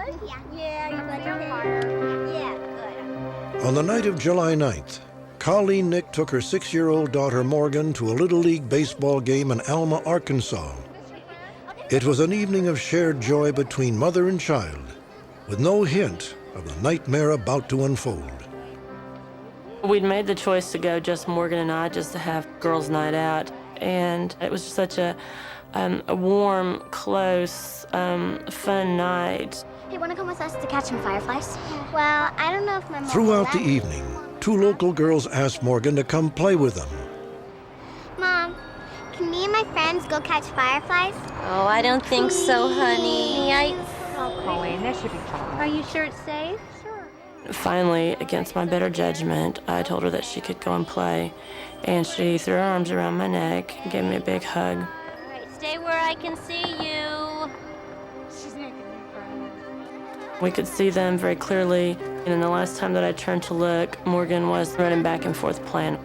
good? Yeah, you glad you're here? Yeah, good. On the night of July 9th, Colleen Nick took her 6-year-old daughter Morgan to a Little League baseball game in Alma, Arkansas. It was an evening of shared joy between mother and child, with no hint of the nightmare about to unfold. We'd made the choice to go, just Morgan and I, just to have girls' night out. And it was such a warm, close, fun night. Hey, wanna come with us to catch some fireflies? Well, I don't know if my mom Throughout the evening, 2 local girls asked Morgan to come play with them. Mom, can me and my friends go catch fireflies? Oh, I don't think so, honey. Oh, Colleen, that should be fine. Are you sure it's safe? Finally, against my better judgment, I told her that she could go and play. And she threw her arms around my neck and gave me a big hug. All right, stay where I can see you. She's making me cry. We could see them very clearly. And then the last time that I turned to look, Morgan was running back and forth playing.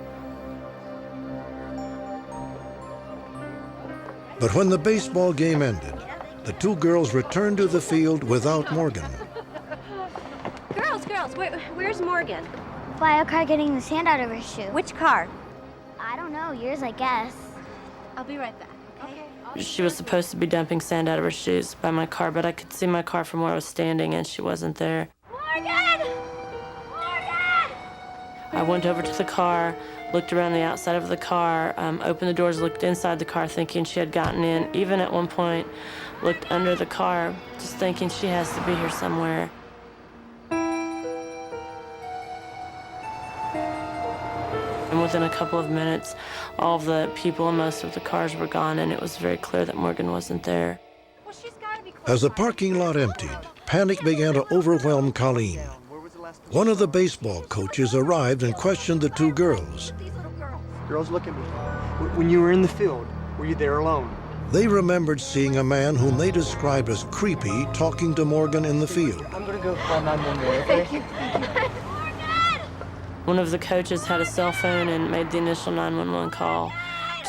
But when the baseball game ended, the 2 girls returned to the field without Morgan. Girls, where's Morgan? By a car getting the sand out of her shoe. Which car? I don't know, yours, I guess. I'll be right back, okay? She was supposed to be dumping sand out of her shoes by my car, but I could see my car from where I was standing, and she wasn't there. Morgan! Morgan! I went over to the car, looked around the outside of the car, opened the doors, looked inside the car, thinking she had gotten in. Even at one point, looked under the car, just thinking she has to be here somewhere. And within a couple of minutes, all of the people and most of the cars were gone, and it was very clear that Morgan wasn't there. As the parking lot emptied, panic began to overwhelm Colleen. One of the baseball coaches arrived and questioned the 2 girls. Girls, look at me. When you were in the field, were you there alone? They remembered seeing a man whom they described as creepy talking to Morgan in the field. I'm gonna go call 911, okay? One of the coaches had a cell phone and made the initial 911 call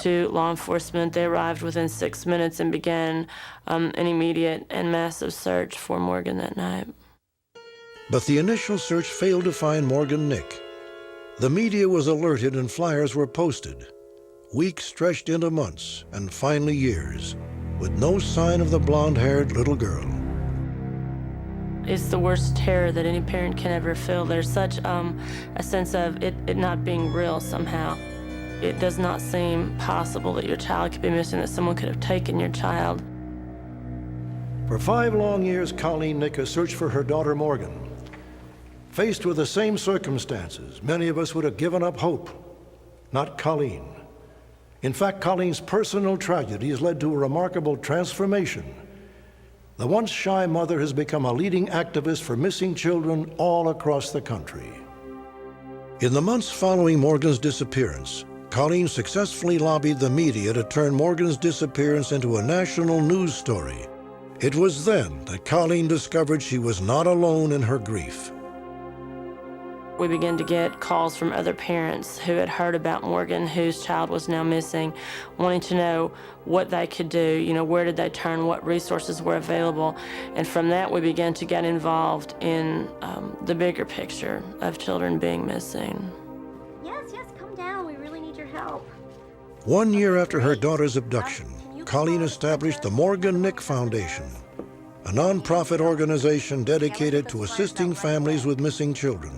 to law enforcement. They arrived within 6 minutes and began an immediate and massive search for Morgan that night. But the initial search failed to find Morgan Nick. The media was alerted and flyers were posted. Weeks stretched into months and finally years, with no sign of the blonde-haired little girl. It's the worst terror that any parent can ever feel. There's such a sense of it not being real somehow. It does not seem possible that your child could be missing, that someone could have taken your child. For 5 long years, Colleen Nick has searched for her daughter Morgan. Faced with the same circumstances, many of us would have given up hope. Not Colleen. In fact, Colleen's personal tragedy has led to a remarkable transformation. The once shy mother has become a leading activist for missing children all across the country. In the months following Morgan's disappearance, Colleen successfully lobbied the media to turn Morgan's disappearance into a national news story. It was then that Colleen discovered she was not alone in her grief. We began to get calls from other parents who had heard about Morgan, whose child was now missing, wanting to know what they could do, where did they turn, what resources were available. And from that, we began to get involved in the bigger picture of children being missing. Yes, come down. We really need your help. 1 year after her daughter's abduction, Colleen established the Morgan Nick Foundation, a nonprofit organization dedicated to assisting families with missing children.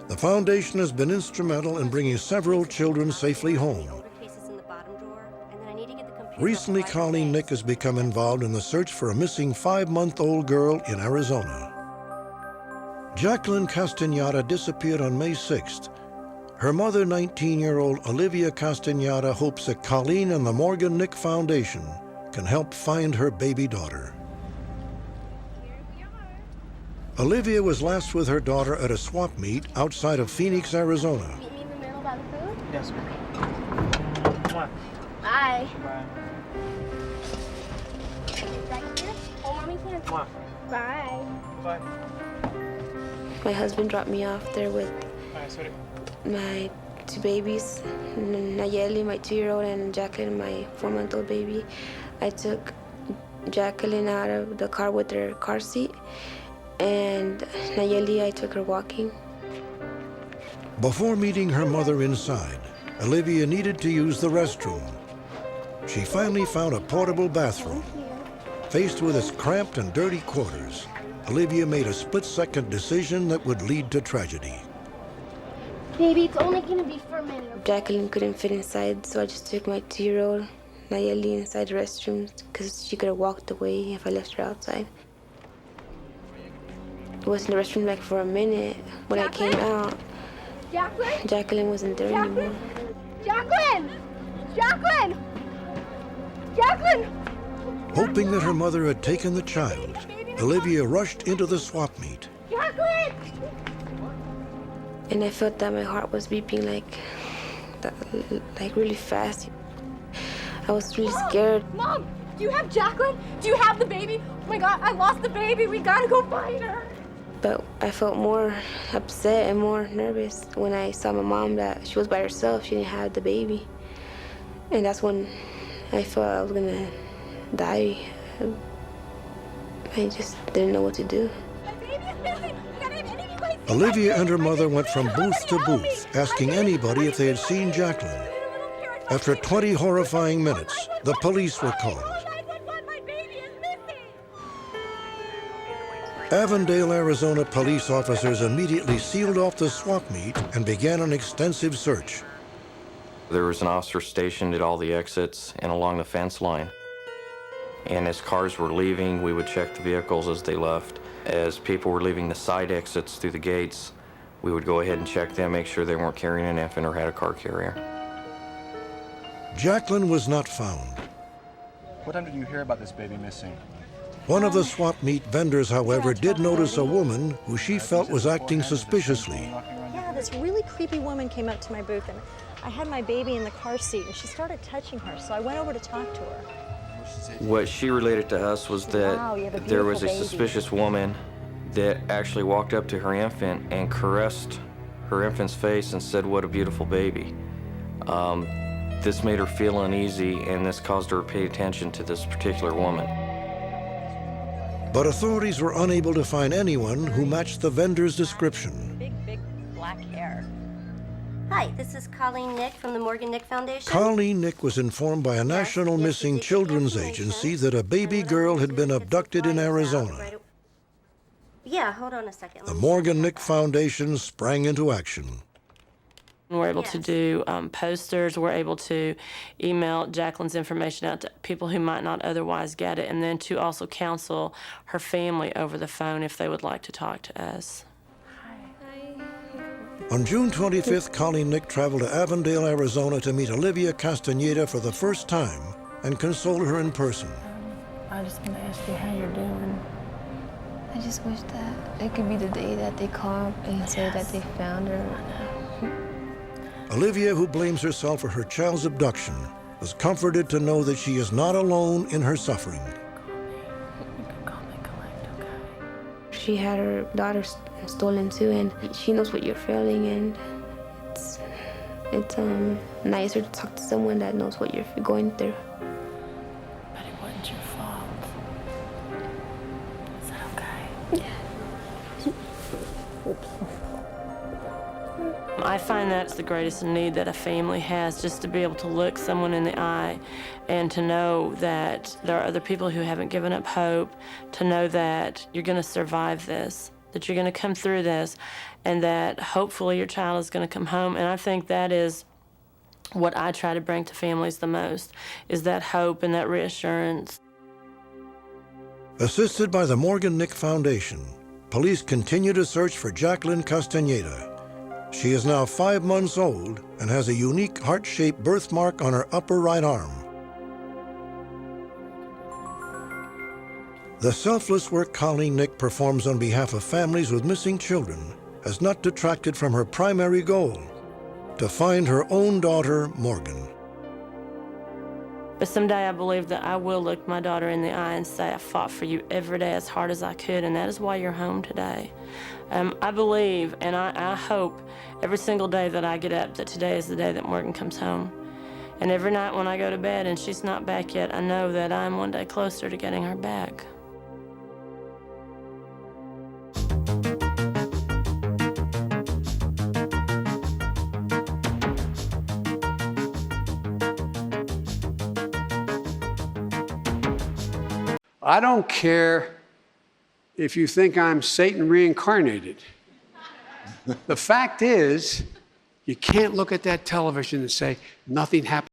The foundation has been instrumental in bringing several children safely home. Recently, Colleen Nick has become involved in the search for a missing 5-month-old girl in Arizona. Jacqueline Castañeda disappeared on May 6th. Her mother, 19-year-old Olivia Castañeda, hopes that Colleen and the Morgan Nick Foundation can help find her baby daughter. Olivia was last with her daughter at a swap meet outside of Phoenix, Arizona. Meet me in the middle by the food? Yes, ma'am. Bye. Bye. Hold Mommy's hand. Bye. Bye. My husband dropped me off there with my 2 babies, Nayeli, my 2-year-old, and Jacqueline, my 4-month-old baby. I took Jacqueline out of the car with her car seat, and Nayeli, I took her walking. Before meeting her mother inside, Olivia needed to use the restroom. She finally found a portable bathroom. Faced with its cramped and dirty quarters, Olivia made a split-second decision that would lead to tragedy. Baby, it's only gonna be for a minute. Jacqueline couldn't fit inside, so I just took my 2-year-old Nayeli inside the restroom because she could have walked away if I left her outside. I was in the restroom like for a minute. When I came out, Jacqueline wasn't there anymore. Jacqueline! Jacqueline! Jacqueline! Hoping that her mother had taken the child, Olivia rushed into the swap meet. Jacqueline! And I felt that my heart was beeping like really fast. I was really scared. Mom, do you have Jacqueline? Do you have the baby? Oh my God, I lost the baby. We gotta go find her. But I felt more upset and more nervous when I saw my mom that she was by herself. She didn't have the baby. And that's when I felt I was gonna die. I just didn't know what to do. My baby is missing. We gotta have anybody. Olivia and her mother went from booth to booth, asking anybody if they had seen Jacqueline. After 20 horrifying minutes, the police were called. Avondale, Arizona police officers immediately sealed off the swap meet and began an extensive search. There was an officer stationed at all the exits and along the fence line. And as cars were leaving, we would check the vehicles as they left. As people were leaving the side exits through the gates, we would go ahead and check them, make sure they weren't carrying an infant or had a car carrier. Jacqueline was not found. What time did you hear about this baby missing? One of the swap meet vendors, however, did notice a woman who she felt was acting suspiciously. Yeah, this really creepy woman came up to my booth, and I had my baby in the car seat, and she started touching her, so I went over to talk to her. What she related to us was that there was a suspicious woman that actually walked up to her infant and caressed her infant's face and said, "What a beautiful baby." This made her feel uneasy, and this caused her to pay attention to this particular woman. But authorities were unable to find anyone who matched the vendor's description. Big black hair. Hi, this is Colleen Nick from the Morgan Nick Foundation. Colleen Nick was informed by a national missing children's agency that a baby girl had been abducted in Arizona. Yeah, hold on a second. The Morgan Nick Foundation sprang into action. We're able to do posters. We're able to email Jacqueline's information out to people who might not otherwise get it, and then to also counsel her family over the phone if they would like to talk to us. On June 25th, Colleen Nick traveled to Avondale, Arizona to meet Olivia Castaneda for the first time and console her in person. I just want to ask you how you're doing. I just wish that it could be the day that they call and say that they found her. Olivia, who blames herself for her child's abduction, was comforted to know that she is not alone in her suffering. She had her daughter stolen too, and she knows what you're feeling, and it's nicer to talk to someone that knows what you're going through. But it wasn't your fault. Is that okay? Yeah. I find that's the greatest need that a family has, just to be able to look someone in the eye and to know that there are other people who haven't given up hope, to know that you're going to survive this, that you're going to come through this, and that hopefully your child is going to come home. And I think that is what I try to bring to families the most, is that hope and that reassurance. Assisted by the Morgan Nick Foundation, police continue to search for Jacqueline Castaneda. She is now 5 months old and has a unique heart-shaped birthmark on her upper right arm. The selfless work Colleen Nick performs on behalf of families with missing children has not detracted from her primary goal, to find her own daughter, Morgan. But someday I believe that I will look my daughter in the eye and say, I fought for you every day as hard as I could, and that is why you're home today. I believe and I hope every single day that I get up that today is the day that Morgan comes home. And every night when I go to bed and she's not back yet, I know that I'm one day closer to getting her back. I don't care if you think I'm Satan reincarnated. The fact is, you can't look at that television and say, nothing happened.